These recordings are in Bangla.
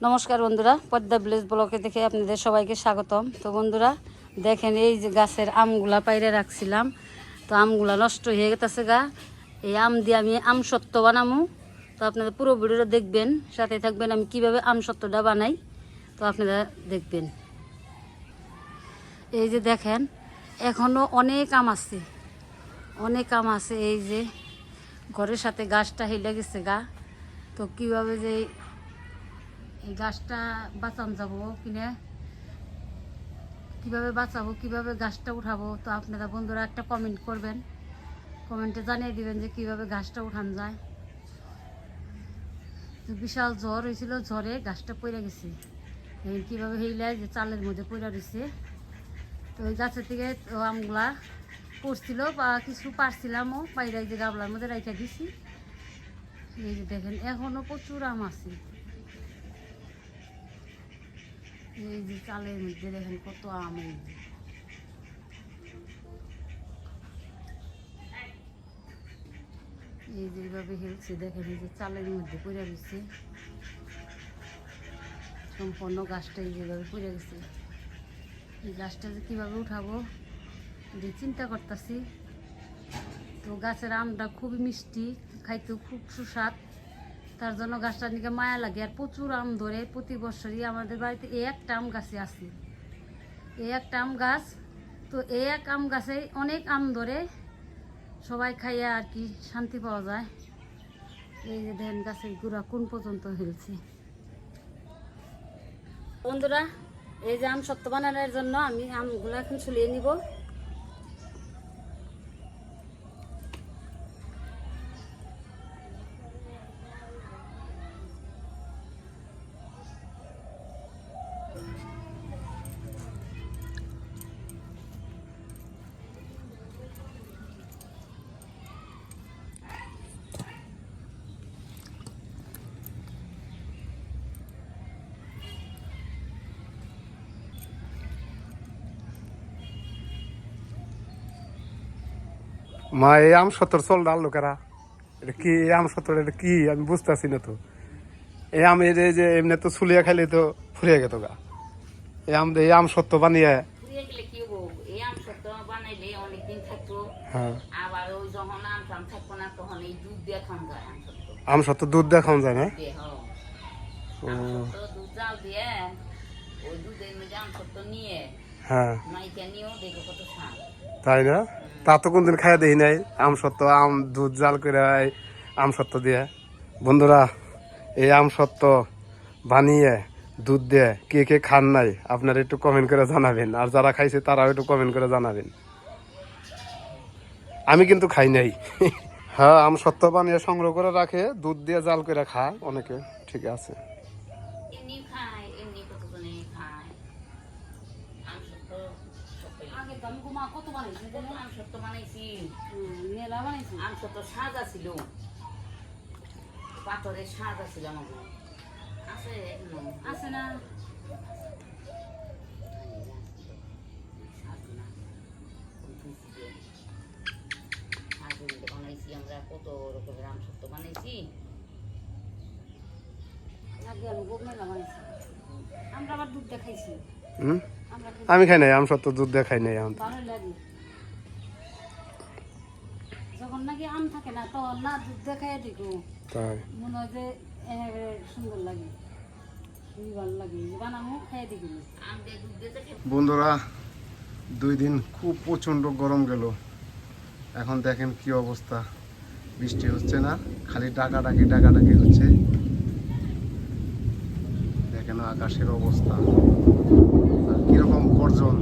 নমস্কার বন্ধুরা, পদ্মা ভিলেজ ব্লকে দেখে আপনাদের সবাইকে স্বাগতম। তো বন্ধুরা দেখেন, এই যে গাছের আমগুলা পাইরে রাখছিলাম, তো আমগুলা নষ্ট হয়ে গেছে গা। এই আম দিয়ে আমি আম সত্ত্ব বানামু। তো আপনারা পুরো ভিডিওটা দেখবেন, সাথে থাকবেন আমি কিভাবে আম সত্ত্বটা বানাই, তো আপনারা দেখবেন। এই যে দেখেন, এখনও অনেক আম আছে, অনেক আম আছে। এই যে ঘরের সাথে গাছটা হেলে গেছে গা। তো কীভাবে যে এই গাছটা বাঁচানো যাবো কিনে, কীভাবে বাঁচাবো, কীভাবে গাছটা উঠাবো, তো আপনারা বন্ধুরা একটা কমেন্ট করবেন, কমেন্টে জানিয়ে দিবেন যে কীভাবে গাছটা উঠানো যায়। তো বিশাল ঝড় হয়েছিল, ঝড়ে গাছটা পড়ে গেছে। এই কীভাবে হেইলায় যে চালের মধ্যে পড়ে রয়েছে। তো ওই গাছের থেকে আমগুলা পড়ছিল বা কিছু পারছিলামও, বাইরে যে গাবলার মধ্যে রেখে দিছি। এই যে দেখেন, এখনও প্রচুর আম আছে। এই যে চালের মধ্যে দেখেন কত আম। এই যে এইভাবে হেলছে দেখেন, এই যে চালের মধ্যে পড়ে গেছে সম্পূর্ণ গাছটা। এই যেভাবে পড়ে গেছে, এই গাছটা যে কীভাবে উঠাবো যে চিন্তা করতেছি। তো গাছের আমটা খুবই মিষ্টি, খাইতেও খুব সুস্বাদ, তার জন্য গাছটার দিকে মায়া লাগে। আর প্রচুর আম ধরে প্রতি বছরই আমাদের বাড়িতে এই একটা আম গাছে আছে, এই একটা আম গাছ। তো এই এক আম গাছে অনেক আম ধরে, সবাই খাইয়া আর কি শান্তি পাওয়া যায়। এই যে দেখেন গাছের গুঁড়া কোন পর্যন্ত হেলছে। বন্ধুরা এই যে আম সত্ত্ব বানানোর জন্য আমি আমগুলো এখন ছুলিয়ে নিব। মা এই আম সত্তর চল ডাল লোকেরা, এটা কি আম সত্তর, এটা কি আমি বুঝতেছি না তো। এই আম এই যে এমনি তো ছুলিয়া খাইলে তো ফুরিয়ে গেত গা। এই আম সত্য বানিয়ে এই আম সত্ত্ব বানাইলে অনেকদিন থাকবো। হ্যাঁ, আবার ওই যখন আম টাম থাকবো না তখন এই দুধ দিয়ে খাওয়া যায়। আম সত্য দুধ দিয়ে খাওয়া যায় না? দুধ জাল দিয়ে ওই দুধের মধ্যে আম সত্ত্ব নিয়ে হ্যাঁ, মাইকা নিয়েও দেখো কত স্বাদ। তাই না? তা তো কোনদিন খাইয়া দেখি নাই আম সত্য, আম দুধ জাল করে আম সত্য দিয়ে। বন্ধুরা এই আম সত্য বানিয়ে দুধ দিয়ে কে কে খান নাই আপনারা একটু কমেন্ট করে জানাবেন, আর যারা খাইছে তারাও একটু কমেন্ট করে জানাবেন। আমি কিন্তু খাই নাই। হ্যাঁ, আম সত্ত্ব বানিয়ে সংগ্রহ করে রাখে, দুধ দিয়ে জাল করে খায় অনেকে, ঠিক আছে। এমনি খায়, এমনি কতজনে খায় আম সত্ত্ব। আগে তো আমি মা কত বানাইছি, আম সত্ত্ব বানাইছি, মেলা বানাইছি। আম সত্ত্ব সাজা ছিল, পাথরের সাজা ছিল আমাকে। আছে আছে না? বানাইছি আমরা, কত রকমের আম সত্ত্ব বানাইছি। আমরা আবার দুধ দেখাইছি। আমি খাই নাই আম সত্ত্ব, দুধ দিয়ে খাই নাই। ভালো লাগে যখন নাকি আম থাকে না, তখন না দুধ দেখাই দেখো, তাই মনে হয় যে সুন্দর লাগে, ভালো লাগে। বানামো খাই দেখি। বন্ধুরা 2 দিন খুব প্রচন্ড গরম গেল, এখন দেখেন কি অবস্থা। বৃষ্টি হচ্ছে না, খালি ডাকাডাকি হচ্ছে। দেখেন আকাশের অবস্থা কিরকম গর্জন।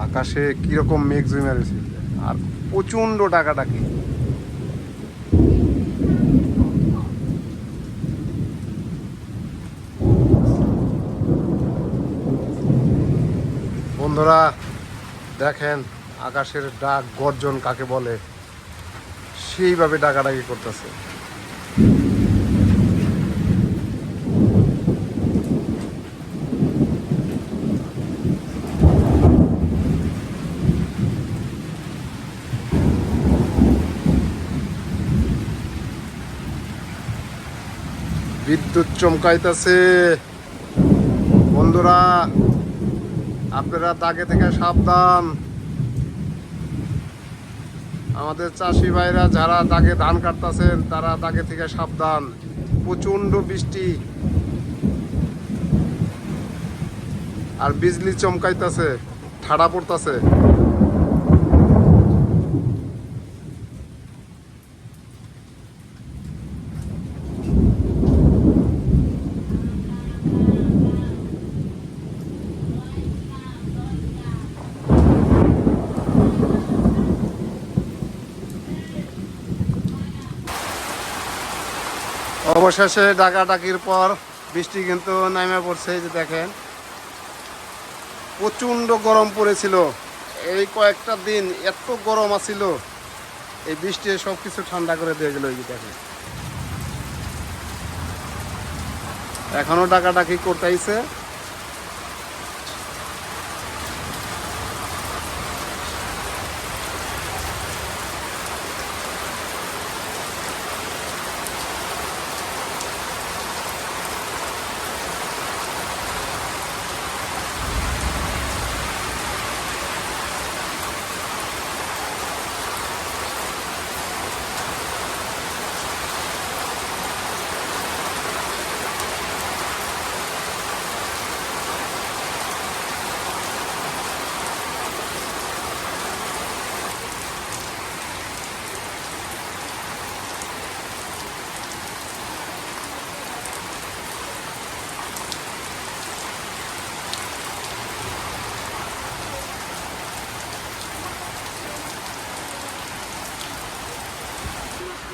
আকাশে কিরকম মেঘ জমে রয়েছে আর প্রচন্ড ডাকাডাকি। বন্ধুরা দেখেন আকাশের ডাক গর্জন কাকে বলে, সেইভাবে ডাকাডাকি করতেছে। বিদ্যুৎ চমকাইতেছে। বন্ধুরা আপনারা দাগে থেকে সাবধান। আমাদের চাষি ভাইরা যারা দাগে ধান কাটতেছেন তারা দাগে থেকে সাবধান। প্রচন্ড বৃষ্টি আর বিজলি চমকাইতেছে, ঠাড়া পড়তেছে। অবশেষে ডাকাডাকির পর বৃষ্টি কিন্তু নেমে পড়ছে। এই যে দেখেন, প্রচণ্ড গরম পড়েছিল এই কয়েকটা দিন, এত গরম আছিল। এই বৃষ্টি সব কিছু ঠান্ডা করে দিয়ে গেল। এই যে দেখেন, এখনো ডাকাডাকি করতেইছে।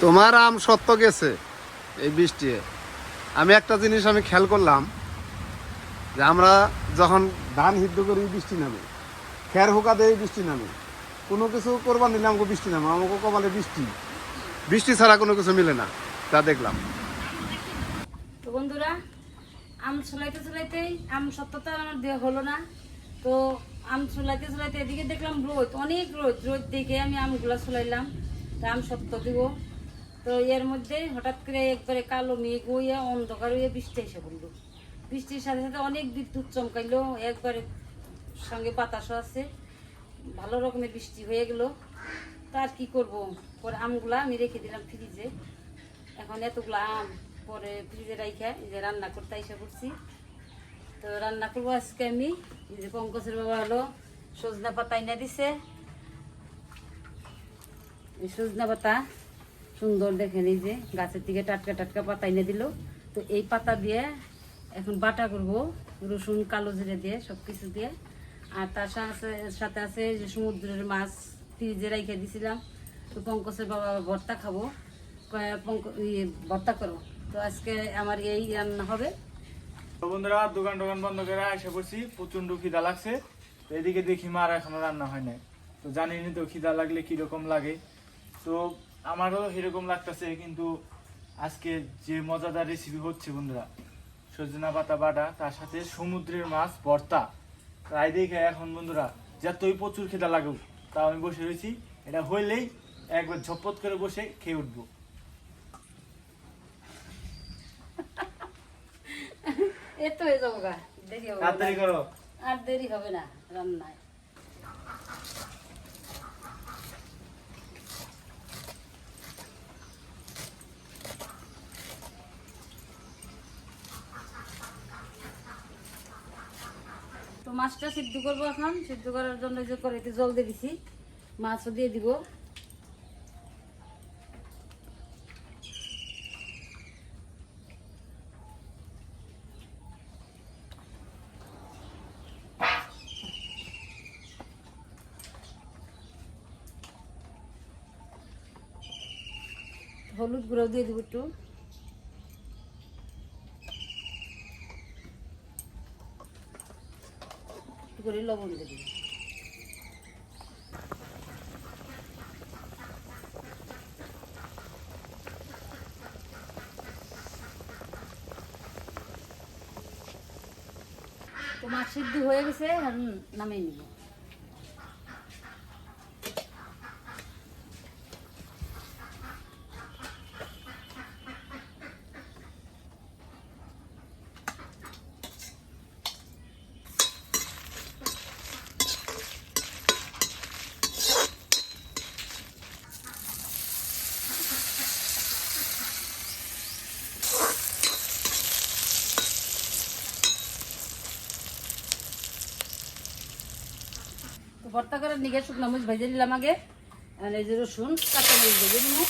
তোমার আম সত্য গেছে এই বৃষ্টি। আমি একটা জিনিস আমি খেয়াল করলাম যে আমরা যখন ধান সিদ্ধ করি বৃষ্টি নামে, খের হুকা দেয় বৃষ্টি নামে, কোনো কিছু করবার নিলে আমাকে বৃষ্টি নামে, আমাকে কপালে বৃষ্টি। বৃষ্টি ছাড়া কোনো কিছু মিলে না, তা দেখলাম। তো বন্ধুরা, আম চুলাইতে চুলাইতেই আম সত্যতা আমার দেওয়া হলো না। তো আম চুলাইতে চুলাইতে এদিকে দেখলাম রোদ, অনেক রোদ। রোদ দেখে আমি আমগুলা চুলাইলাম, তা আম সত্য দিব। তো এর মধ্যে হঠাৎ করে একবারে কালো মেঘ হইয়া অন্ধকার হইয়া বৃষ্টি এসে পড়লো। বৃষ্টির সাথে সাথে অনেক বিদ্যুৎ চমকাইলো, একবারে সঙ্গে বাতাসও আছে, ভালো রকমের বৃষ্টি হয়ে গেল। তার কি করব, পরে আমগুলা আমি রেখে দিলাম ফ্রিজে। এখন এতগুলা আম পরে ফ্রিজে রাইখা এই যে রান্না করতে এসে পড়ছি। তো রান্না করবো আজকে আমি, এই যে পঙ্কজের বাবা হলো সজনা পাতা এনে দিছে। এই সজনা পাতা সুন্দর দেখেন, এই যে গাছের থেকে টাটকা টাটকা পাতা এনে দিল। তো এই পাতা দিয়ে এখন বাটা করব, রসুন কালো জিরে দিয়ে সব কিছু দিয়ে। আর তার সাথে আছে যে সমুদ্রের মাছ ফ্রিজে রেখে দিছিলাম। তো পঙ্কজের বাবা ভর্তা খাবো, ভর্তা করো। তো আজকে আমার এই রান্না হবে। তো বন্ধুরা, দোকান টোকান বন্ধ করে এসে পড়ছি, প্রচন্ড খিদা লাগছে। তো এদিকে দেখি মার এখনো রান্না হয় নাই। তো জানিনি তো খিদা লাগলে কিরকম লাগে। তো আমারও সেরকম লাগতেছে, কিন্তু আজকে যে মজাদার রেসিপি হচ্ছে বন্ধুরা, সজনা পাতা বাটা, তার সাথে সমুদ্রের মাছ ভর্তা। তাই দেখে এখন বন্ধুরা যতই প্রচুর খিদা লাগুক, তাও আমি বসে রয়েছি। এটা হইলেই একবার ঝপত করে বসে খেয়ে উঠবো। এত হয়ে যাবো গা, দেরি হবে না। তাড়াতাড়ি করো। আর দেরি হবে না রান্নায়। তো মাছটা সিদ্ধ করবো এখন। সিদ্ধ করার জন্য যে কড়াইতে জল দিয়ে দিছি, মাছও দিয়ে দিব। হলুদ গুঁড়ো দিয়ে দিব একটু। একটু করে লবণ দিয়ে দিব। তো মাছ সিদ্ধ হয়ে গেছে, নামিয়ে নিব। ভর্তা করার নিগে শুকনো মরিচ ভেজে নিলাম আগে, আর এই যে রসুন কাঁচা মরিচ ভেজে নিব।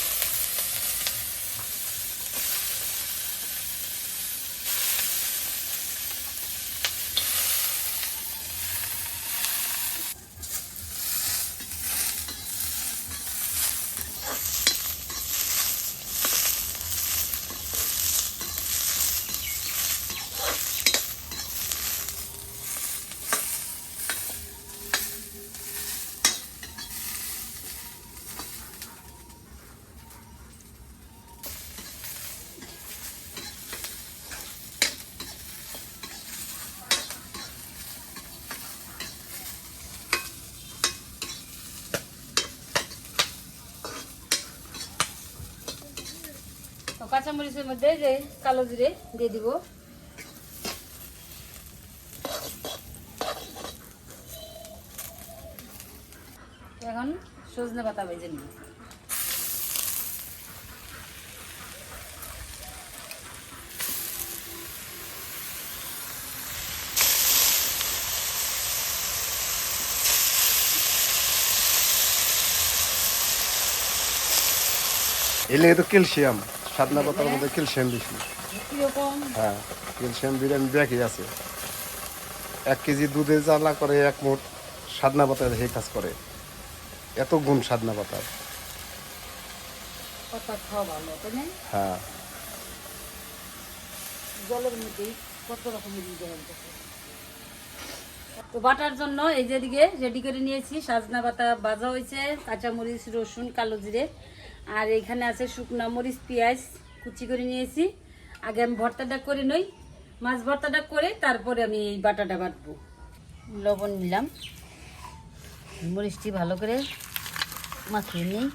তো কাঁচামরিচের মধ্যে যে কালো জিরে দিয়ে দিব। এখন সজনে পাতা ভেজে নিব। এলে তো ক্যালসিয়াম, সাদনা পাতার মধ্যে ক্যালসিয়াম বেশি। কিরকম? হ্যাঁ, ক্যালসিয়াম বিরিয়ানি দেখি আছে। 1 কেজি দুধে জ্বালা করে 1 মুঠ সাদনা পাতা এই কাজ করে। এত গুণ সাদনা পাতার। পাতা খাওয়া ভালো, তাই না? হ্যাঁ, জলের মধ্যে কত রকমের ডিজাইন আছে। তো বাটার জন্য এই যে দিকে রেডি করে নিয়েছি, সজনা পাতা ভাজা হয়েছে, কাঁচামরিচ, রসুন, কালো জিরে, আর এখানে আছে শুকনা মরিচ, পেঁয়াজ কুচি করে নিয়েছি। আগে আমি ভর্তাটা করে নই, মাছ ভর্তাটা করে তারপরে আমি এই বাটাটা বাটবো। লবণ নিলাম, মরিচটি ভালো করে মাখিয়ে নিই।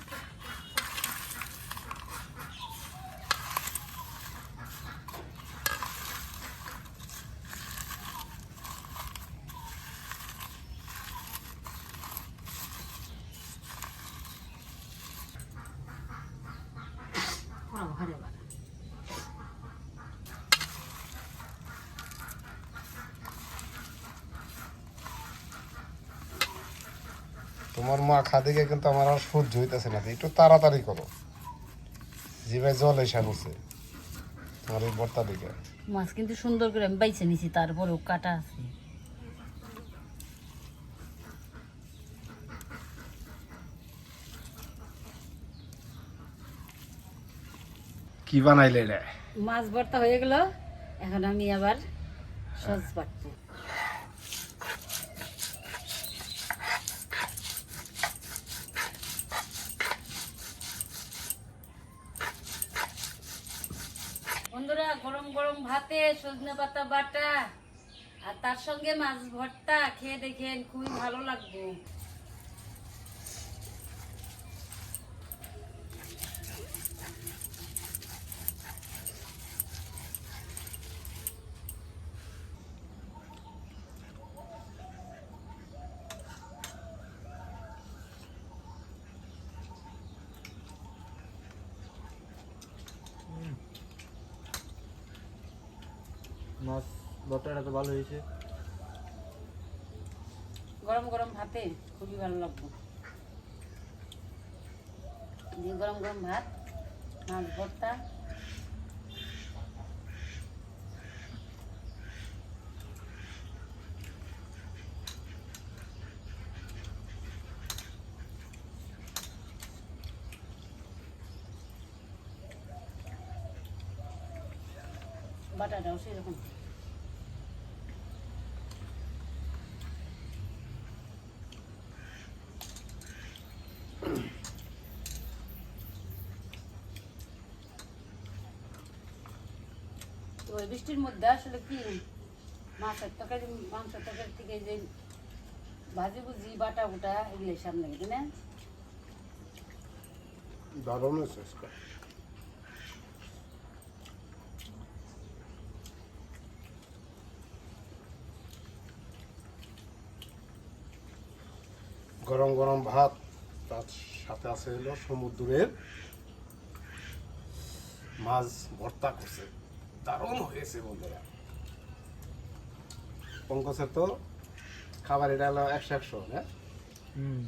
ভারে ভারে তোমার মা খাদিকে কিন্তু আমার আর সহ্য হইতেছে না। একটু তাড়াতাড়ি করো, জিভে জল এসে বসে তোমার এই ভর্তা দিকে। মাছ কিন্তু সুন্দর করে আমি বাইছে নিছি, তারপরেও কাটা আছে। কি বানাইলে রে? মাছ ভর্তা হয়ে গেল, এখন আমি আবার সস বাটবো। বন্ধুরা, গরম গরম ভাতে সজনে পাতা বাটা আর তার সঙ্গে মাছ ভর্তা খেয়ে দেখেন, খুবই ভালো লাগবে। মাছ ভর্তাটা তো ভালো হয়েছে। গরম গরম ভাতে খুবই ভালো লাগবে। দিয়ে গরম গরম ভাত, মাছ ভর্তা, বাটাটাও সেরকম। তো ওই বৃষ্টির মধ্যে আসলে কি মাছের তরকারি, মাংসের তরকারি থেকে যে ভাজি ভুজি বাটা বুটা এগুলো সামনে লাগে না। দারুণ হয়েছে। গরম গরম ভাত, তার সাথে আছে হলো সমুদ্রের মাছ ভর্তা করছে, দারুণ হয়েছে বন্ধুরা। পঙ্কজের তো খাবার এটা হলো 100 হ্যাঁ। হুম।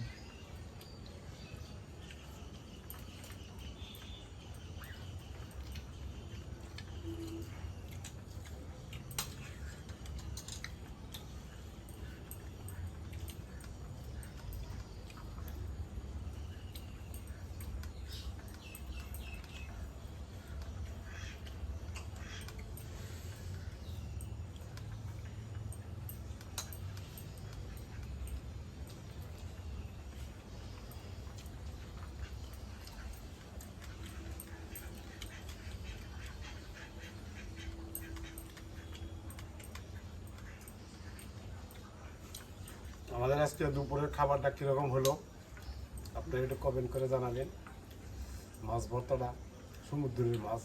আমাদের আজকে দুপুরের খাবারটা কিরকম হলো আপনারা একটু কমেন্ট করে জানাবেন। মাছ ভর্তাটা সমুদ্রের মাছ।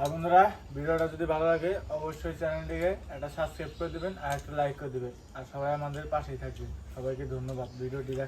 আর বন্ধুরা ভিডিওটা যদি ভালো লাগে অবশ্যই চ্যানেলটিকে একটা সাবস্ক্রাইব করে দিবেন আর একটা লাইক করে দিবেন আর সবাই আমাদের পাশেই থাকবেন। সবাইকে ধন্যবাদ ভিডিওটি দেখার